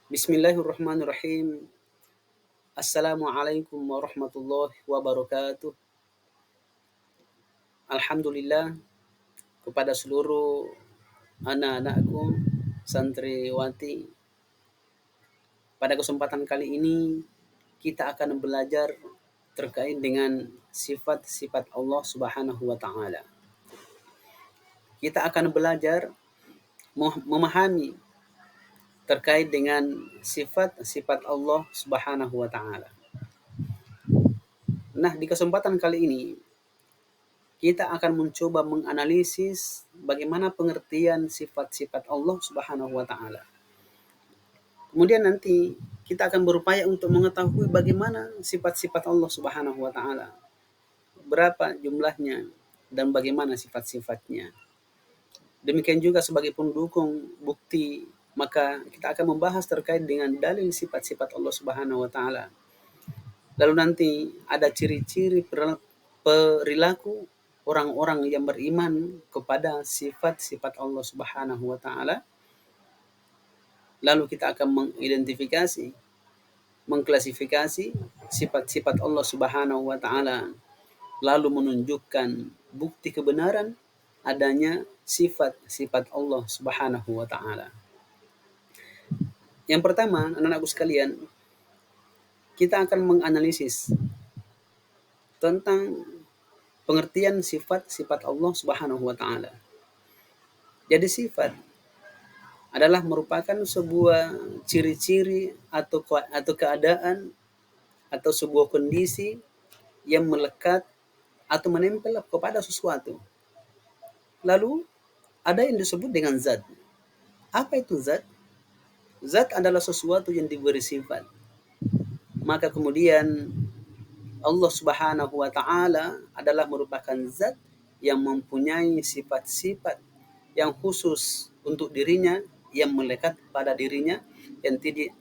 Bismillahirrahmanirrahim. Assalamualaikum warahmatullahi wabarakatuh. Alhamdulillah kepada seluruh anak-anakku santriwati. Pada kesempatan kali ini kita akan belajar terkait dengan sifat-sifat Allah Subhanahu wa taala. Kita akan belajar memahami terkait dengan sifat-sifat Allah Subhanahu wa taala. Nah, di kesempatan kali ini kita akan mencoba menganalisis bagaimana pengertian sifat-sifat Allah Subhanahu wa taala. Kemudian nanti kita akan berupaya untuk mengetahui bagaimana sifat-sifat Allah Subhanahu wa taala. Berapa jumlahnya dan bagaimana sifat-sifatnya. Demikian juga sebagai pendukung bukti, maka kita akan membahas terkait dengan dalil sifat-sifat Allah Subhanahu wa taala. Lalu nanti ada ciri-ciri perilaku orang-orang yang beriman kepada sifat-sifat Allah Subhanahu wa taala. Lalu kita akan mengidentifikasi, mengklasifikasi sifat-sifat Allah Subhanahu wa taala, lalu menunjukkan bukti kebenaran adanya sifat-sifat Allah Subhanahu wa taala. Yang pertama, anak-anakku sekalian, kita akan menganalisis tentang pengertian sifat-sifat Allah Subhanahu wa taala. Jadi sifat adalah merupakan sebuah ciri-ciri atau keadaan atau sebuah kondisi yang melekat atau menempel kepada sesuatu. Lalu ada yang disebut dengan zat. Apa itu zat? Zat adalah sesuatu yang diberi sifat. Maka kemudian Allah Subhanahu wa taala adalah merupakan zat yang mempunyai sifat-sifat yang khusus untuk dirinya, yang melekat pada dirinya,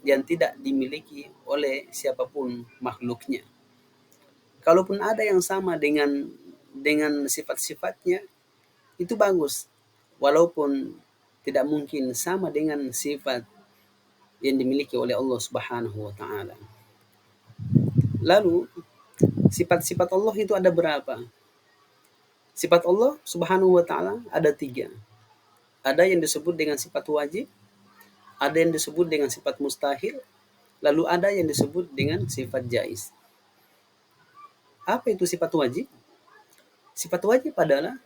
yang tidak dimiliki oleh siapapun makhluknya. Kalaupun ada yang sama dengan sifat-sifatnya, itu bagus. Walaupun tidak mungkin sama dengan sifat yang dimiliki oleh Allah Subhanahu wa taala. Lalu sifat-sifat Allah itu ada berapa? Sifat Allah Subhanahu wa taala ada 3. Ada yang disebut dengan sifat wajib, ada yang disebut dengan sifat mustahil, lalu ada yang disebut dengan sifat jaiz. Apa itu sifat wajib? Sifat wajib adalah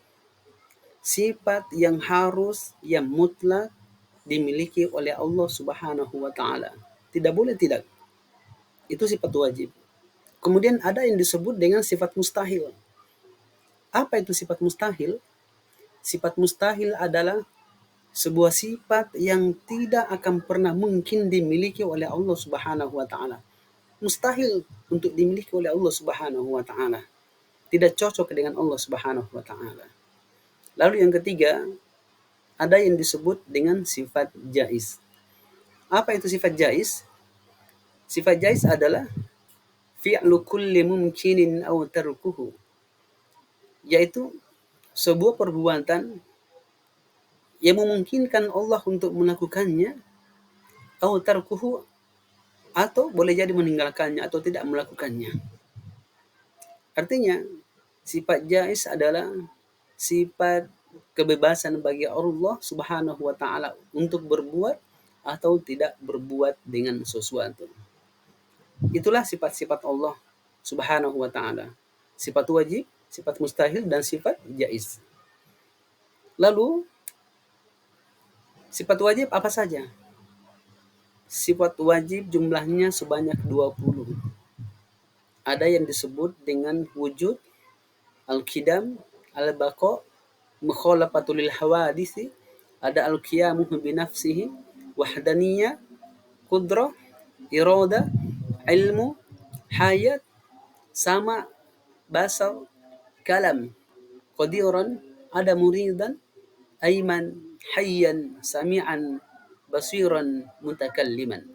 sifat yang harus, yang mutlak dimiliki oleh Allah Subhanahu wa taala. Tidak boleh tidak. Itu sifat wajib. Kemudian ada yang disebut dengan sifat mustahil. Apa itu sifat mustahil? Sifat mustahil adalah sebuah sifat yang tidak akan pernah mungkin dimiliki oleh Allah Subhanahu wa taala. Mustahil untuk dimiliki oleh Allah Subhanahu wa taala. Tidak cocok dengan Allah Subhanahu wa taala. Lalu yang ketiga, ada yang disebut dengan sifat jaiz. Apa itu sifat jaiz? Sifat jaiz adalah fi'lu kulli mumkinin aw tarkuhu, yaitu sebuah perbuatan yang memungkinkan Allah untuk melakukannya, aw tarkuhu, atau boleh jadi meninggalkannya atau tidak melakukannya. Artinya sifat jaiz adalah sifat kebebasan bagi Allah Subhanahu wa taala untuk berbuat atau tidak berbuat dengan sesuatu. Itulah sifat-sifat Allah Subhanahu wa taala. Sifat wajib, sifat mustahil, dan sifat jaiz. Lalu sifat wajib apa saja? Sifat wajib jumlahnya sebanyak 20. Ada yang disebut dengan wujud, al-qidam, al-baqa, mukhalafatul lil hawadisi, ada al-qiyamu binafsihi, wahdaniyah, qudrah, irada, ilmu, hayat, sama, basar, kalam, qadiran, ada muridan, aiman, hayyan, sami'an, basiran, mutakalliman.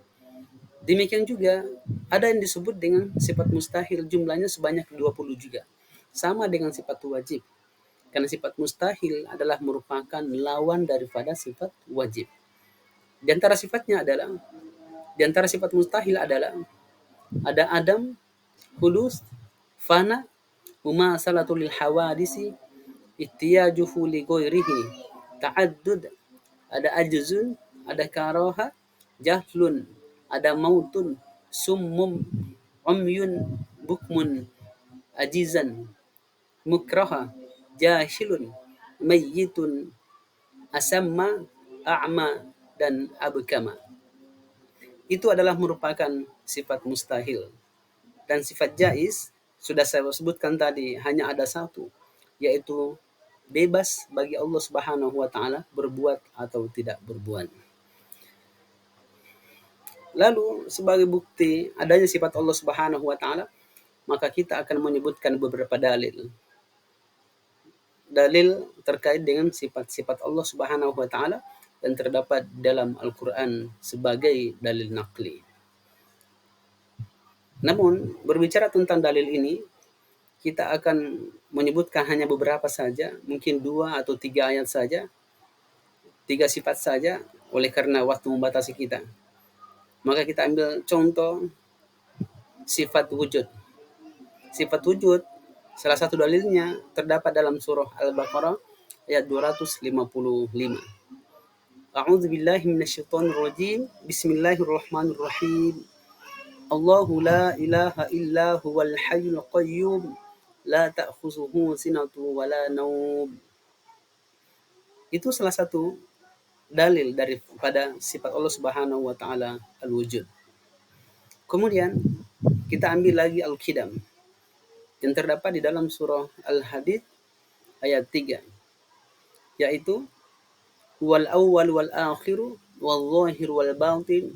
Demikian juga ada yang disebut dengan sifat mustahil, jumlahnya sebanyak 20 juga. Sama dengan sifat wajib. Karena sifat mustahil adalah merupakan lawan daripada sifat wajib. Di antara sifatnya adalah Di antara sifat mustahil adalah ada adam, hulus, fana, mumasalatul lil hawadisi, ittiyajuhu li ghairihi, ta'addud, ada ajzun, ada karaha, jahlun, ada mautun, summum, umyun, bukmun, ajizan, mukraha, jahilun, mayyitun, asamma, a'ma, dan abkama. Itu adalah merupakan sifat mustahil. Dan sifat jaiz, sudah saya sebutkan tadi, hanya ada satu, yaitu bebas bagi Allah Subhanahu wa taala berbuat atau tidak berbuat. Lalu sebagai bukti adanya sifat Allah Subhanahu wa taala, maka kita akan menyebutkan beberapa dalil. Dalil terkait dengan sifat-sifat Allah Subhanahu wa taala dan terdapat dalam Al-Qur'an sebagai dalil naqli. Namun berbicara tentang dalil ini, kita akan menyebutkan hanya beberapa saja, mungkin 2 atau 3 ayat saja, 3 sifat saja, oleh karena waktu membatasi kita. Maka kita ambil contoh sifat wujud. Sifat wujud, salah satu dalilnya terdapat dalam surah Al-Baqarah ayat 255. A'udzu billahi minasyaitonir rajim. Bismillahirrahmanirrahim. Allahu la ilaha illa huwal hayyul qayyum la ta'khuzuhu sinatu wa la naum. Itu salah satu dalil daripada sifat Allah Subhanahu wa taala al-wujud. Kemudian kita ambil lagi al-qidam yang terdapat di dalam surah Al-Hadid ayat 3, yaitu wal awwal wal akhiru wal zahir wal batin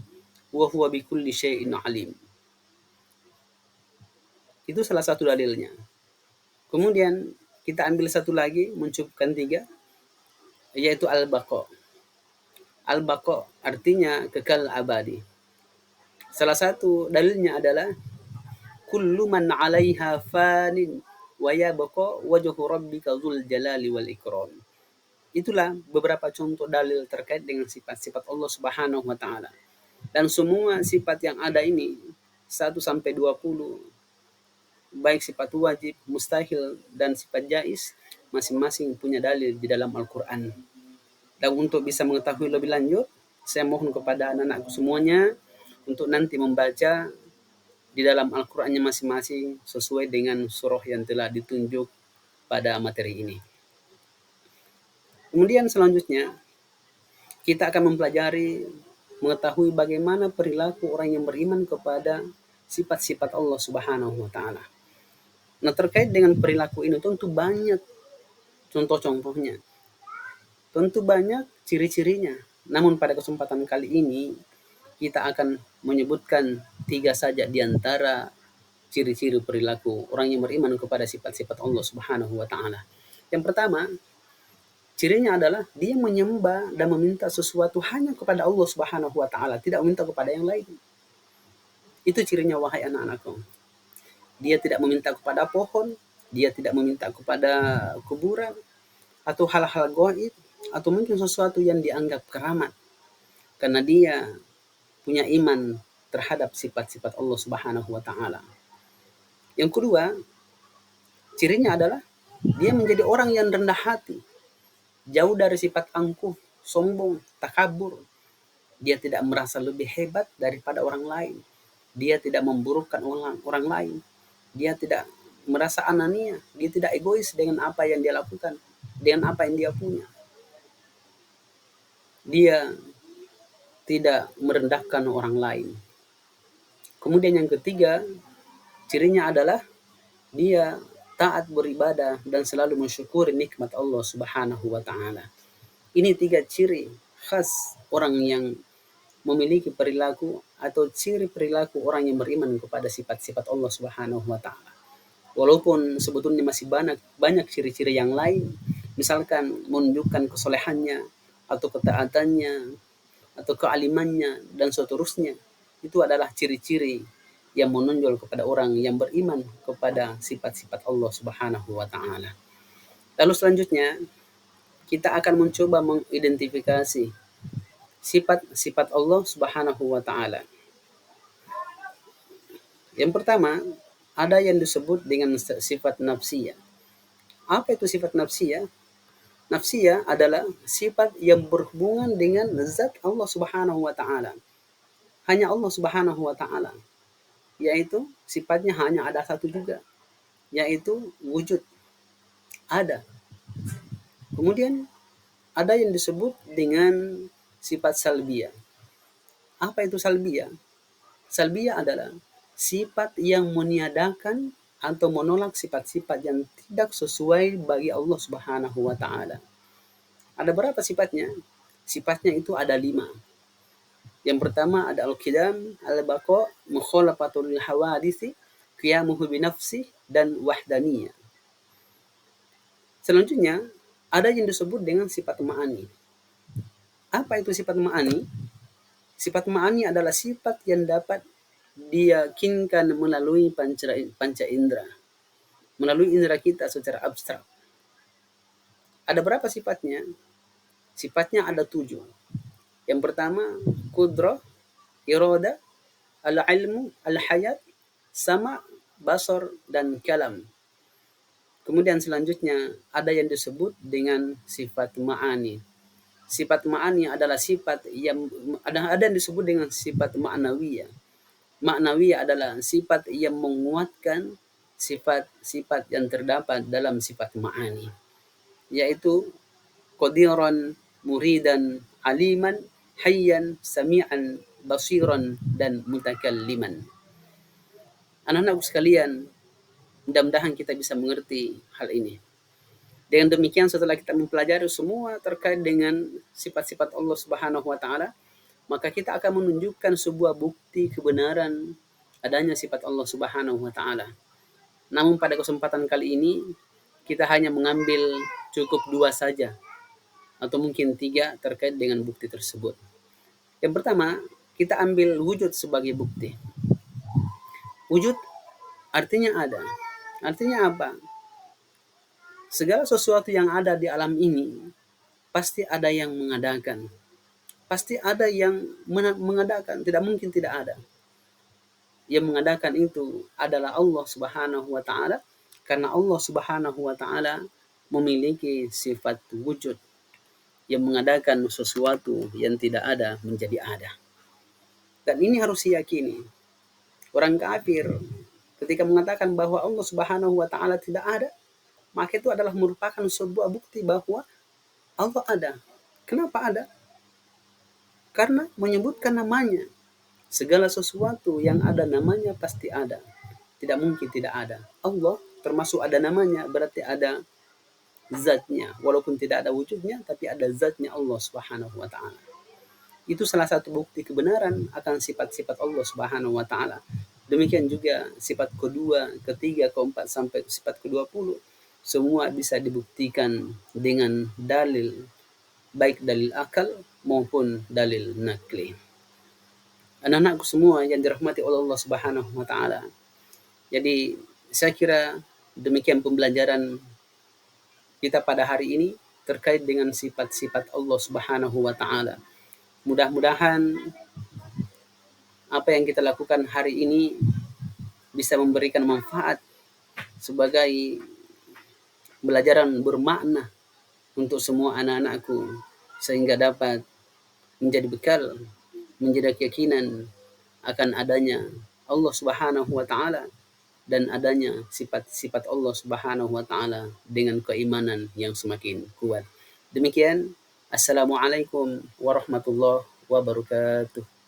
wa huwa bikulli syai'in alim. Itu salah satu dalilnya. Kemudian kita ambil satu lagi, mencukupkan 3, yaitu al-baqa. Al-baqa artinya kekal abadi. Salah satu dalilnya adalah kullu man 'alaiha fanin wa yabqa wajhu rabbika dzul jalali wal ikram. Itulah beberapa contoh dalil terkait dengan sifat-sifat Allah Subhanahu wa taala. Dan semua sifat yang ada ini 1 sampai 20, baik sifat wajib, mustahil, dan sifat jaiz, masing-masing punya dalil di dalam Al-Qur'an. Dan untuk bisa mengetahui lebih lanjut, saya mohon kepada anak-anakku semuanya untuk nanti membaca di dalam Al-Qur'annya masing-masing sesuai dengan surah yang telah ditunjuk pada materi ini. Kemudian selanjutnya kita akan mempelajari, mengetahui bagaimana perilaku orang yang beriman kepada sifat-sifat Allah Subhanahu wa taala. Nah, terkait dengan perilaku ini tentu banyak contoh-contohnya. Tentu banyak ciri-cirinya. Namun pada kesempatan kali ini kita akan menyebutkan 3 saja di antara ciri-ciri perilaku orang yang beriman kepada sifat-sifat Allah Subhanahu wa taala. Yang pertama, cirinya adalah dia menyembah dan meminta sesuatu hanya kepada Allah Subhanahu wa taala, tidak meminta kepada yang lain. Itu cirinya, wahai anak-anakku. Dia tidak meminta kepada pohon, dia tidak meminta kepada kuburan atau hal-hal gaib atau mungkin sesuatu yang dianggap keramat. Karena dia punya iman terhadap sifat-sifat Allah Subhanahu wa taala. Yang kedua, cirinya adalah dia menjadi orang yang rendah hati, jauh dari sifat angkuh, sombong, takabur. Dia tidak merasa lebih hebat daripada orang lain. Dia tidak memburukkan orang lain. Dia tidak merasa anania. Dia tidak egois dengan apa yang dia lakukan, dengan apa yang dia punya. Dia tidak merendahkan orang lain. Kemudian yang ketiga, cirinya adalah dia taat beribadah dan selalu mensyukuri nikmat Allah Subhanahu wa taala. Ini 3 ciri khas orang yang memiliki perilaku atau ciri perilaku orang yang beriman kepada sifat-sifat Allah Subhanahu wa taala. Walaupun sebetulnya masih banyak ciri-ciri yang lain, misalkan menunjukkan kesolehannya atau ketaatannya atau kealimannya dan seterusnya. Itu adalah ciri-ciri yang menonjol kepada orang yang beriman kepada sifat-sifat Allah Subhanahu wa taala. Lalu selanjutnya kita akan mencoba mengidentifikasi sifat-sifat Allah Subhanahu wa taala. Yang pertama, ada yang disebut dengan sifat nafsiyah. Apa itu sifat nafsiyah? Nafsiyah adalah sifat yang berhubungan dengan zat Allah Subhanahu wa taala. Hanya Allah Subhanahu wa taala, yaitu sifatnya hanya ada satu juga, yaitu wujud, ada. Kemudian ada yang disebut dengan sifat salbiyah. Apa itu salbiyah? Salbiyah adalah sifat yang meniadakan atau menolak sifat-sifat yang tidak sesuai bagi Allah Subhanahu wa taala. Ada berapa sifatnya? Sifatnya itu ada 5. Yang pertama ada al-qidam, al-baqa, mukhalafatul hawadisi, qiyamuhu binafsi, dan wahdaniyah. Selanjutnya ada yang disebut dengan sifat ma'ani. Apa itu sifat ma'ani? Sifat ma'ani adalah sifat yang dapat diyakinkan melalui panca indera, melalui indera kita secara abstrak. Ada berapa sifatnya? Sifatnya ada 7. Yang pertama, kudrah, iroda, al-ilmu, al-hayat, sama, basar, dan kalam. Kemudian selanjutnya ada yang disebut dengan sifat ma'ani. Sifat ma'ani adalah sifat yang ada yang disebut dengan sifat ma'nawiyah. Ma'nawiyah adalah sifat yang menguatkan sifat-sifat yang terdapat dalam sifat ma'ani, yaitu qadiran, muridan, aliman, hayyan, sami'an, basiran, dan mutakalliman. Anak-anakku sekalian, mudah-mudahan kita bisa mengerti hal ini. Dengan demikian setelah kita mempelajari semua terkait dengan sifat-sifat Allah Subhanahu wa taala, maka kita akan menunjukkan sebuah bukti kebenaran adanya sifat Allah Subhanahu wa taala. Namun pada kesempatan kali ini kita hanya mengambil cukup 2 saja atau mungkin 3 terkait dengan bukti tersebut. Yang pertama, kita ambil wujud sebagai bukti. Wujud artinya ada. Artinya apa? Segala sesuatu yang ada di alam ini pasti ada yang mengadakan. Pasti ada yang mengadakan, tidak mungkin tidak ada. Yang mengadakan itu adalah Allah Subhanahu wa taala, karena Allah Subhanahu wa taala memiliki sifat wujud yang mengadakan sesuatu yang tidak ada menjadi ada. Dan ini harus diyakini. Orang kafir ketika mengatakan bahwa Allah Subhanahu wa taala tidak ada, maka itu adalah merupakan sebuah bukti bahwa Allah ada. Kenapa ada? Karena menyebutkan namanya. Segala sesuatu yang ada namanya pasti ada. Tidak mungkin tidak ada. Allah termasuk ada namanya, berarti ada zatnya. Walaupun tidak ada wujudnya, tapi ada zatnya Allah Subhanahu wa taala. Itu salah satu bukti kebenaran akan sifat-sifat Allah Subhanahu wa taala. Demikian juga sifat kedua, ketiga, keempat sampai sifat ke-20 semua bisa dibuktikan dengan dalil, baik dalil akal maupun dalil nakli. Anak-anakku semua yang dirahmati oleh Allah Subhanahu wa taala. Jadi saya kira demikian pembelajaran kita pada hari ini terkait dengan sifat-sifat Allah Subhanahu wa taala. Mudah-mudahan apa yang kita lakukan hari ini bisa memberikan manfaat sebagai pembelajaran bermakna untuk semua anak-anakku, sehingga dapat menjadi bekal, menjadi keyakinan akan adanya Allah Subhanahu wa taala dan adanya sifat-sifat Allah Subhanahu wa taala dengan keimanan yang semakin kuat. Demikian, assalamualaikum warahmatullahi wabarakatuh.